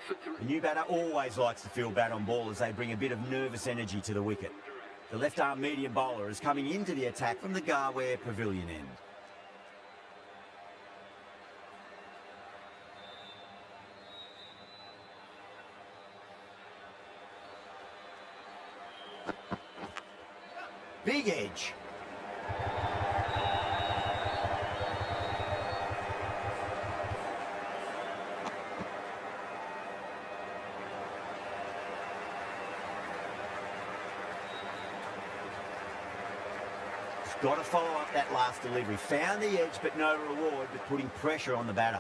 for 3. The new batter always likes to field bat on ball as they bring a bit of nervous energy to the wicket. The left-arm medium bowler is coming into the attack from the Garware Pavilion end. Big edge. Got to follow up that last delivery. Found the edge, but no reward, but putting pressure on the batter.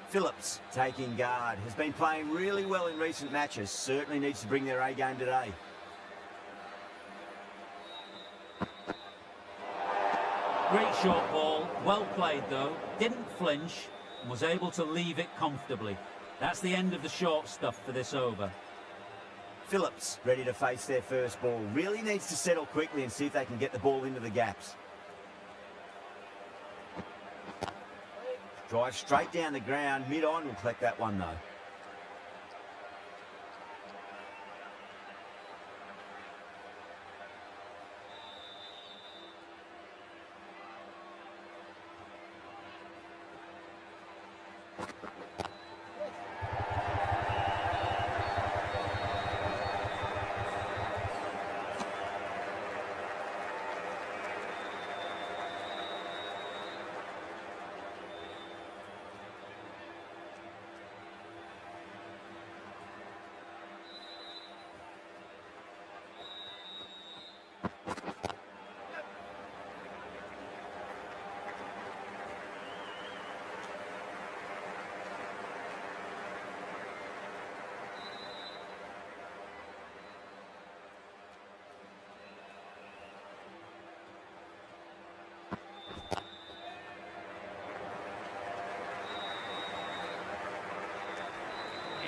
Phillips taking guard. Has been playing really well in recent matches. Certainly needs to bring their A game today. Great short ball, well played though, didn't flinch and was able to leave it comfortably. That's the end of the short stuff for this over. Phillips ready to face their first ball. Really needs to settle quickly and see if they can get the ball into the gaps. Drive straight down the ground, mid-on, will collect that one though.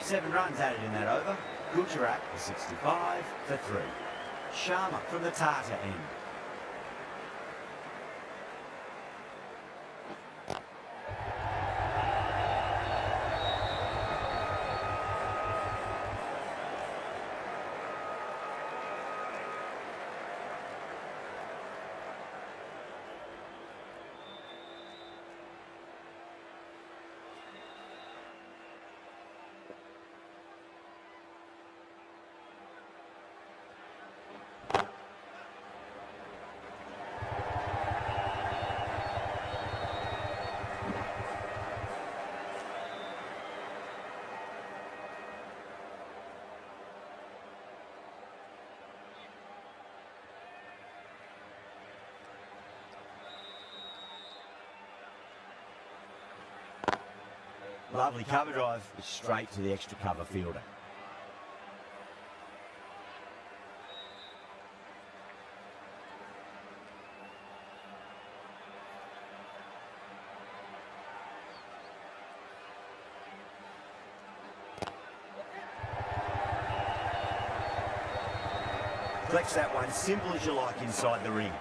Seven runs added in that over. Gujarat for 65 for 3. Sharma from the Tata end. Lovely cover drive, straight to the extra cover fielder. Flex that one, simple as you like inside the ring.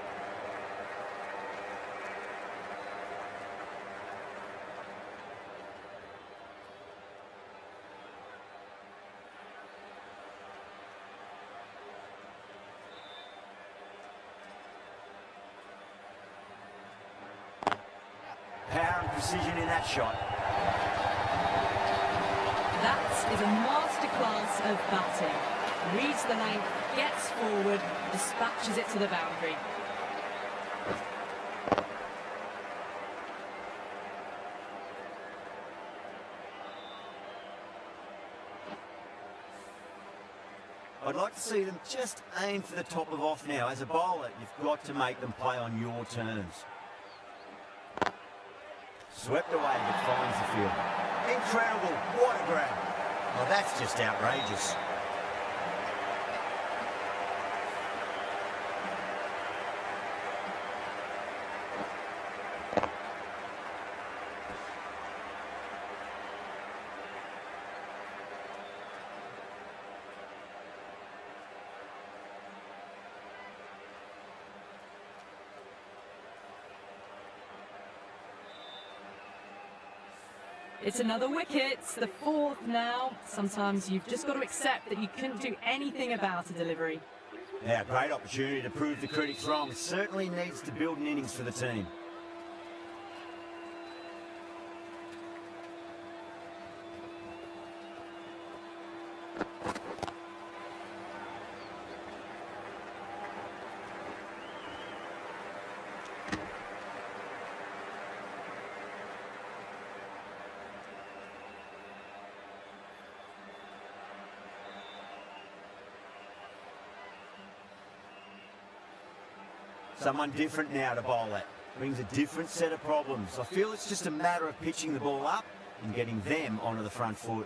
precision in that shot. That is a masterclass of batting. Reads the length, gets forward, dispatches it to the boundary. I'd like to see them just aim for the top of off now. As a bowler, you've got to make them play on your terms. Swept away, but finds the field. Incredible, what a grab. Well, that's just outrageous. It's another wicket, it's the fourth now. Sometimes you've just got to accept that you couldn't do anything about a delivery. Yeah, great opportunity to prove the critics wrong. Certainly needs to build an innings for the team. Someone different now to bowl at. Brings a different set of problems. I feel it's just a matter of pitching the ball up and getting them onto the front foot.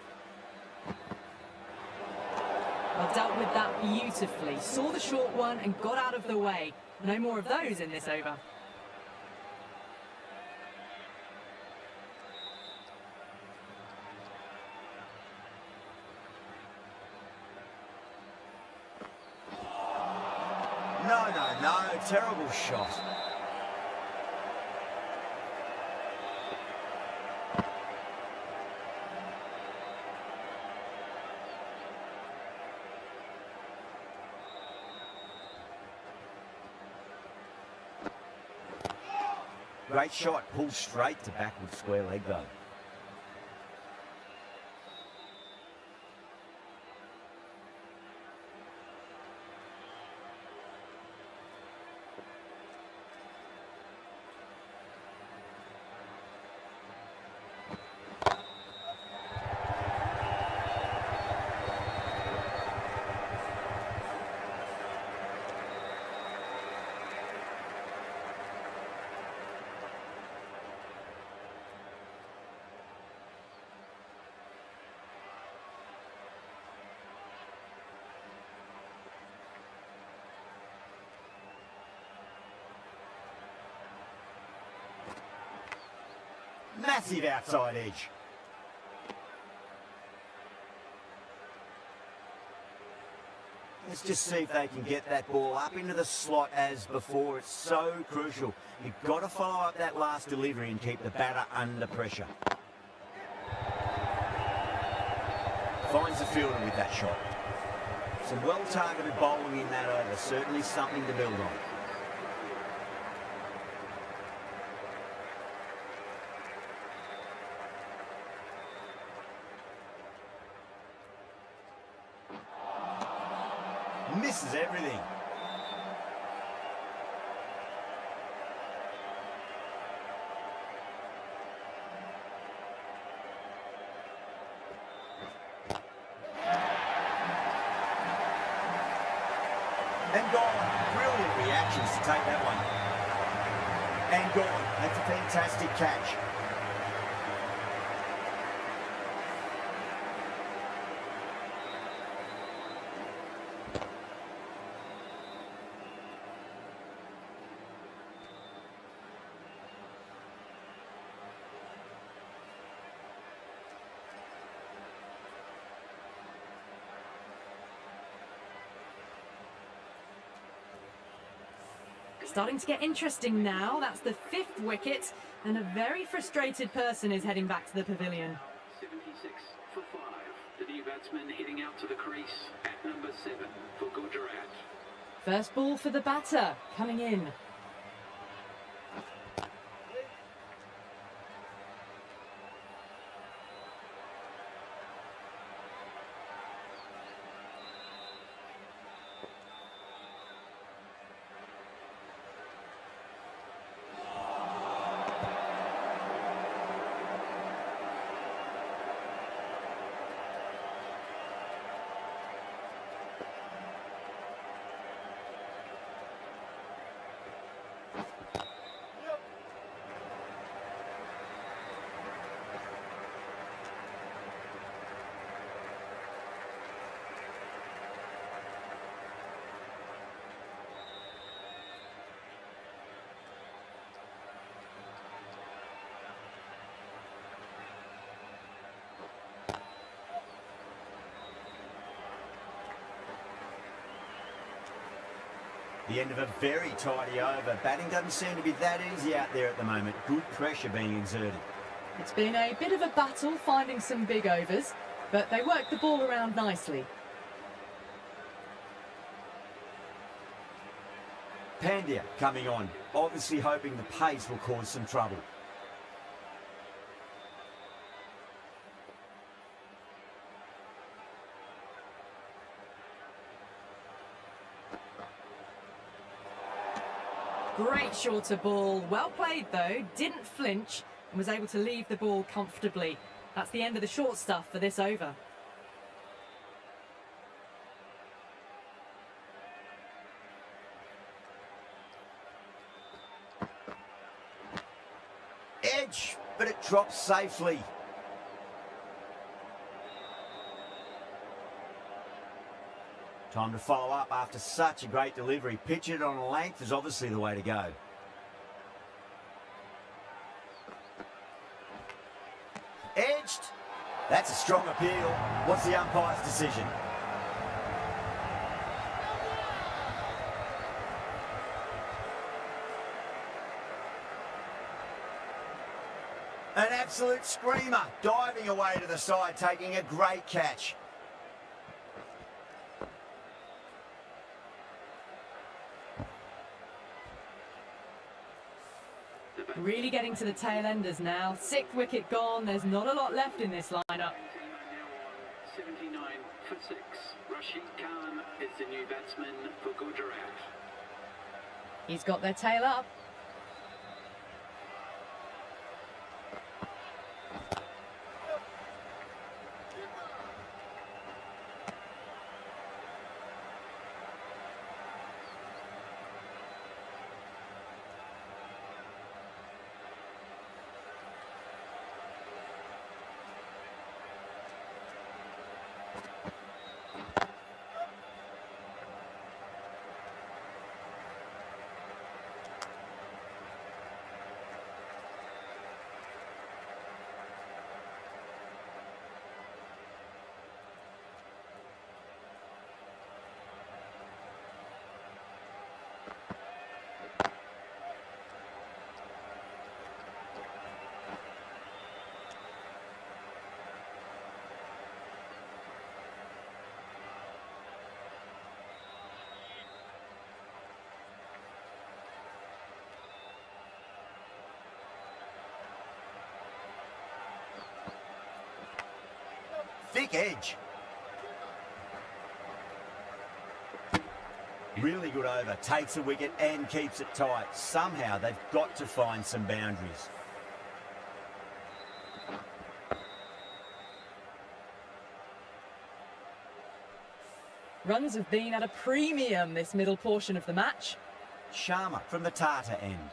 Well, dealt with that beautifully. Saw the short one and got out of the way. No more of those in this over. No, terrible shot. Great shot, pulled straight to backward square leg though. Massive outside edge. Let's just see if they can get that ball up into the slot as before. It's so crucial. You've got to follow up that last delivery and keep the batter under pressure. Finds the fielder with that shot. Some well-targeted bowling in that over. Certainly something to build on. Misses everything. And gone. Brilliant reactions to take that one. And gone. That's a fantastic catch. Starting to get interesting now. That's the fifth wicket, and a very frustrated person is heading back to the pavilion. 76 for 5. The new batsman heading out to the crease at number 7 for Gujarat. First ball for the batter, coming in. The end of a very tidy over. Batting doesn't seem to be that easy out there at the moment. Good pressure being exerted. It's been a bit of a battle finding some big overs, but they worked the ball around nicely. Pandya coming on, obviously hoping the pace will cause some trouble. Great shorter ball, well played though, didn't flinch and was able to leave the ball comfortably. That's the end of the short stuff for this over. Edge, but it drops safely. Time to follow up after such a great delivery. Pitch it on a length is obviously the way to go. Edged. That's a strong appeal. What's the umpire's decision? An absolute screamer, diving away to the side, taking a great catch. Really getting to the tail enders now. 6th wicket gone, there's not a lot left in this lineup. 79 for 6. Rashid Khan is the new batsman for Gujarat. He's got their tail up. Thick edge. Really good over. Takes a wicket and keeps it tight. Somehow they've got to find some boundaries. Runs have been at a premium this middle portion of the match. Sharma from the Tata end.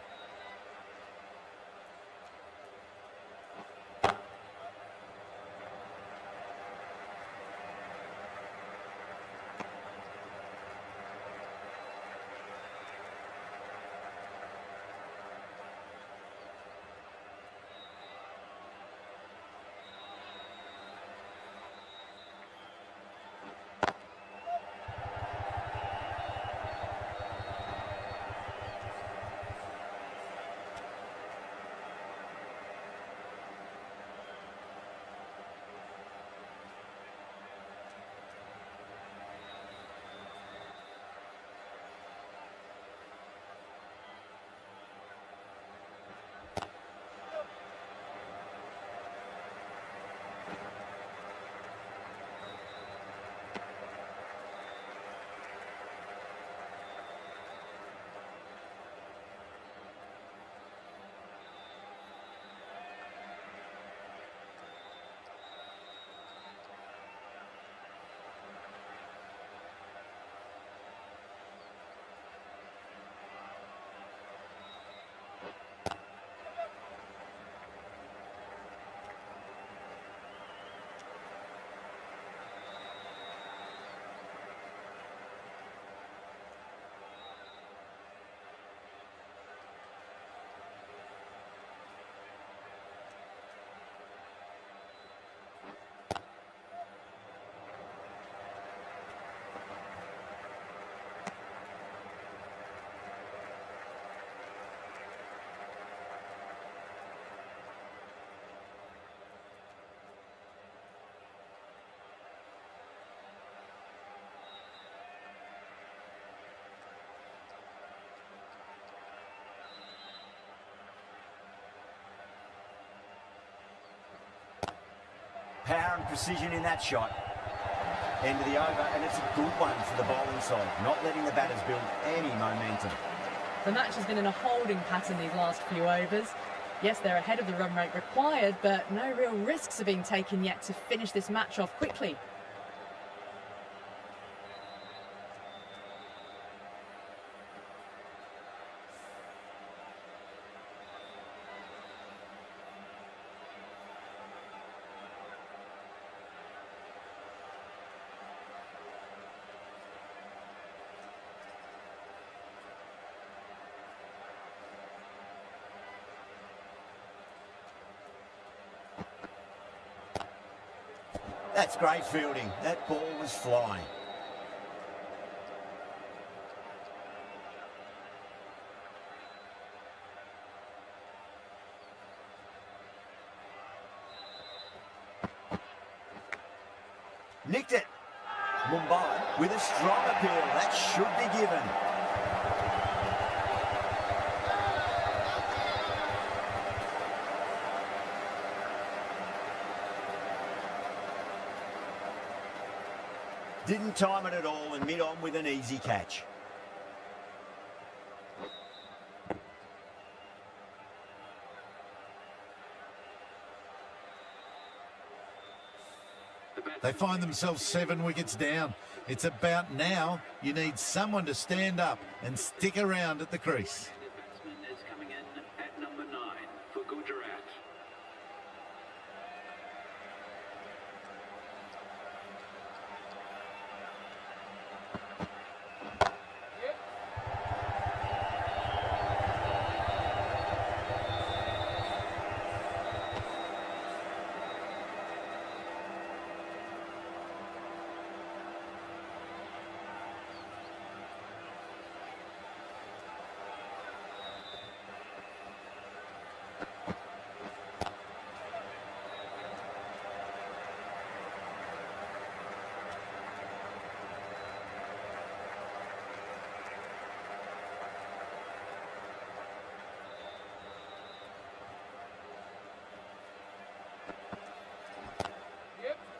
power and precision in that shot. End of the over, and it's a good one for the bowling side, not letting the batters build any momentum. The match has been in a holding pattern these last few overs. Yes, they're ahead of the run rate required, but no real risks are being taken yet to finish this match off quickly. That's great fielding. That ball was flying. Nicked it. Mumbai with a strong appeal. That should be given. Didn't time it at all and mid-on with an easy catch. They find themselves 7 wickets down. It's about now. You need someone to stand up and stick around at the crease. The batsman is coming in at number 9 for Gujarat.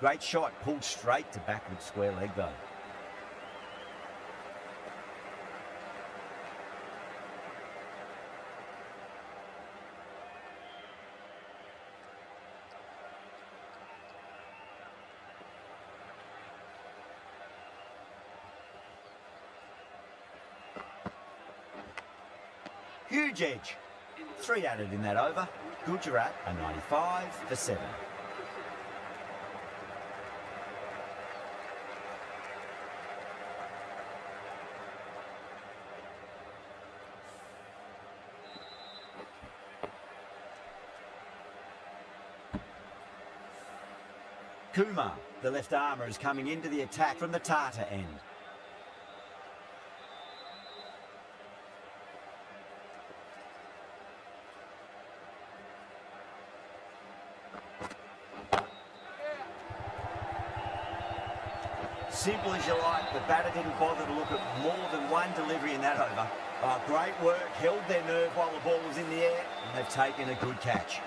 Great shot, pulled straight to backward square leg though. Huge edge. 3 added in that over. Gujarat a 95 for 7. Kumar, the left armour, is coming into the attack from the Tata end. Simple as you like, the batter didn't bother to look at more than one delivery in that over. Great work, held their nerve while the ball was in the air, and they've taken a good catch.